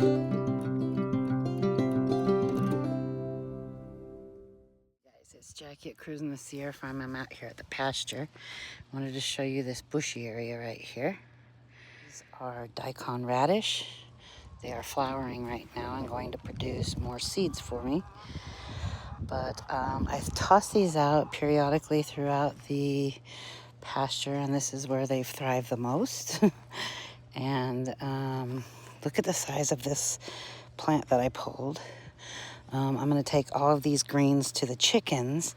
Guys, it's Jackie at Cruising the Sierra Farm. I'm out here at the pasture. Wanted to show you this bushy area right here. These are daikon radish. They are flowering right now and going to produce more seeds for me. But I toss these out periodically throughout the pasture, and this is where they've thrived the most. And look at the size of this plant that I pulled. I'm going to take all of these greens to the chickens,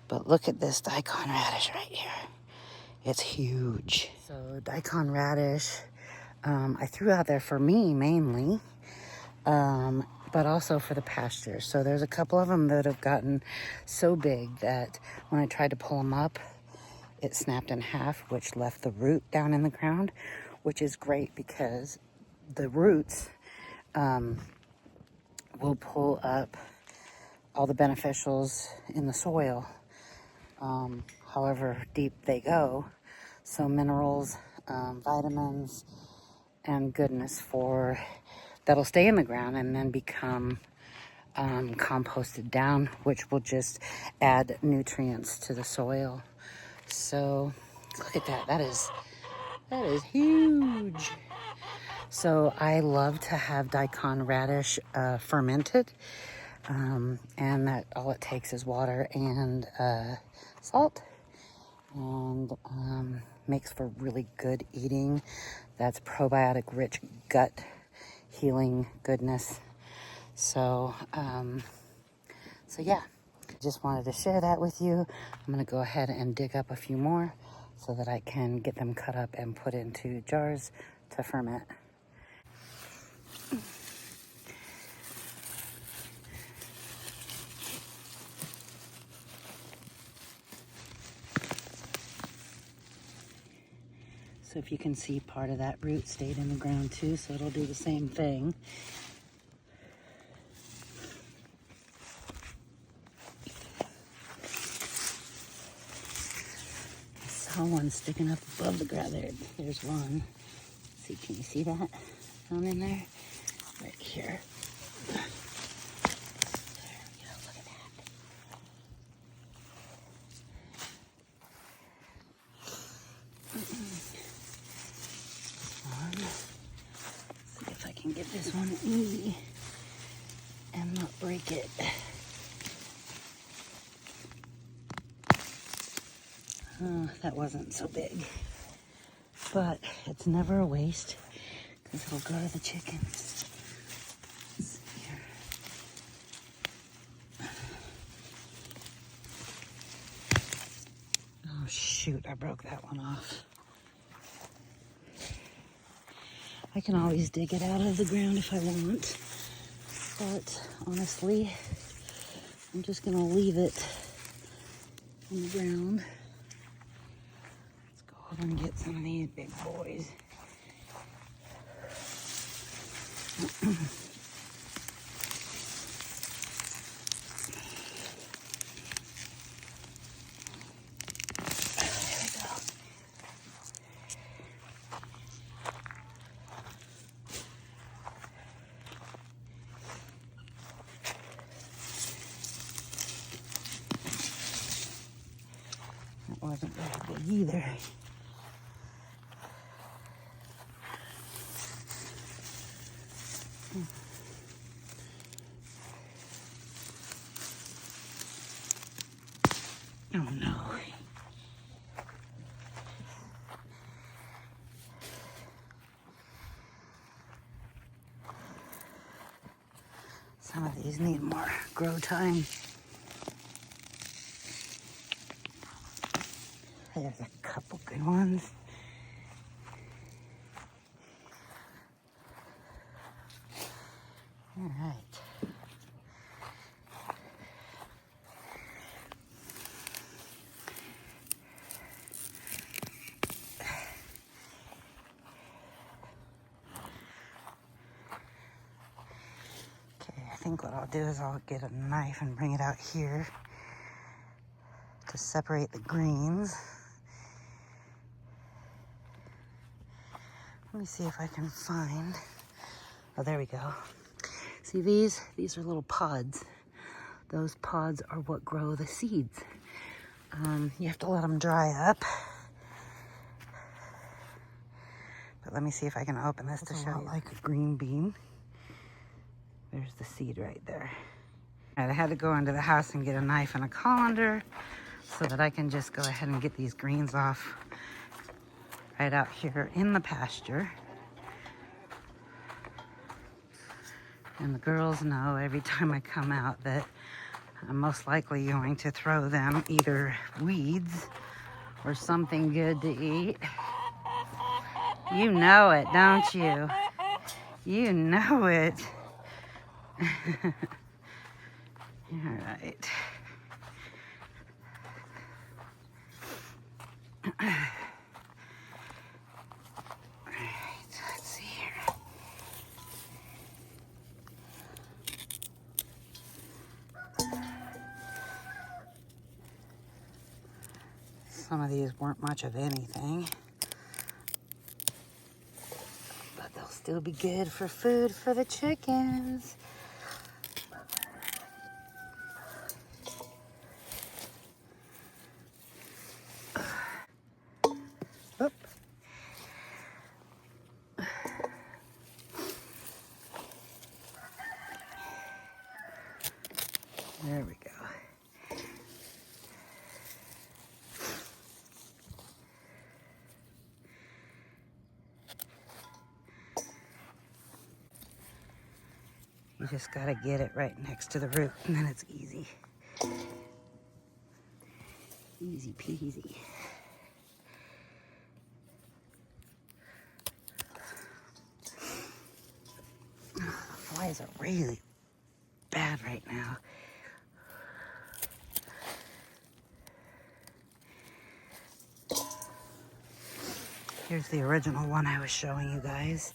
but look at this daikon radish right here. It's huge. So daikon radish, I threw out there for me mainly, but also for the pasture. So there's a couple of them that have gotten so big that when I tried to pull them up, it snapped in half, which left the root down in the ground, which is great because the roots will pull up all the beneficials in the soil, however deep they go. So minerals, vitamins, and goodness that'll stay in the ground and then become composted down, which will just add nutrients to the soil. So look at that. That is huge. So I love to have daikon radish fermented, and that all it takes is water and salt, and makes for really good eating. That's probiotic rich gut healing goodness. So yeah, just wanted to share that with you. I'm gonna go ahead and dig up a few more so that I can get them cut up and put into jars to ferment. So if you can see, part of that root stayed in the ground too, so it'll do the same thing. I saw one sticking up above the ground there. There's one. Let's see, can you see that down in there? Right here. There we go, look at that. See if I can get this one easy and not break it. That wasn't so big, but it's never a waste because it'll go to the chickens. Let's see here. Oh shoot, I broke that one off. I can always dig it out of the ground if I want, but honestly, I'm just gonna leave it on the ground. Let's go over and get some of these big boys. That wasn't very big either. Oh no. Some of these need more grow time. There's a couple good ones. All right. Okay, I think what I'll do is I'll get a knife and bring it out here to separate the greens. Let me see if I can find Oh, there we go. See these? These are little pods. Those pods are what grow the seeds. You have to let them dry up. But let me see if I can open this to show you. Like a green bean. There's the seed right there. All right, I had to go into the house and get a knife and a colander so that I can just go ahead and get these greens off right out here in the pasture. And the girls know every time I come out that I'm most likely going to throw them either weeds or something good to eat. You know it, don't you? You know it. All right. All right, let's see here. Some of these weren't much of anything, but they'll still be good for food for the chickens. Oop. There we go. You just gotta get it right next to the root, and then it's easy. Easy peasy. The flies are really bad right now. Here's the original one I was showing you guys.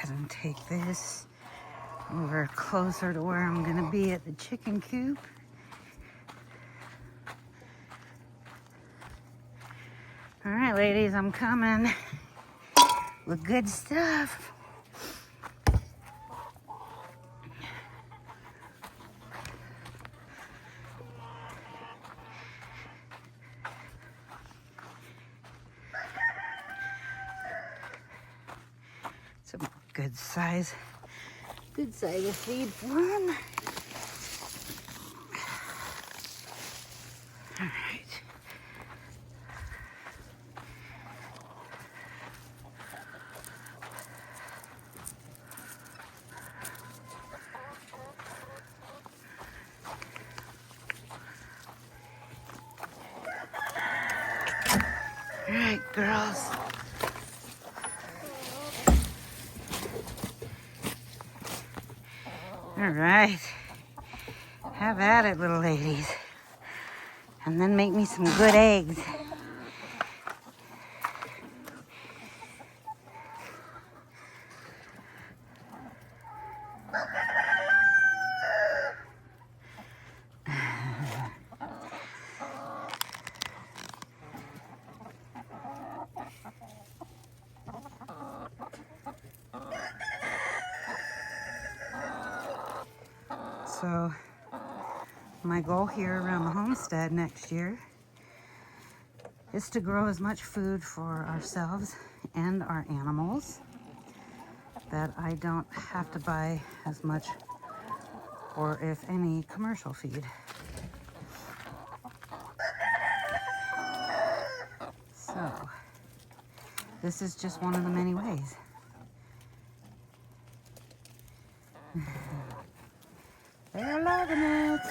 And take this over closer to where I'm gonna be at the chicken coop. All right, ladies, I'm coming with good stuff. Some good size of feed for them. All right. All right, girls. All right. Have at it, little ladies. And then make me some good eggs. So my goal here around the homestead next year is to grow as much food for ourselves and our animals that I don't have to buy as much or if any commercial feed. So this is just one of the many ways. They're loving it.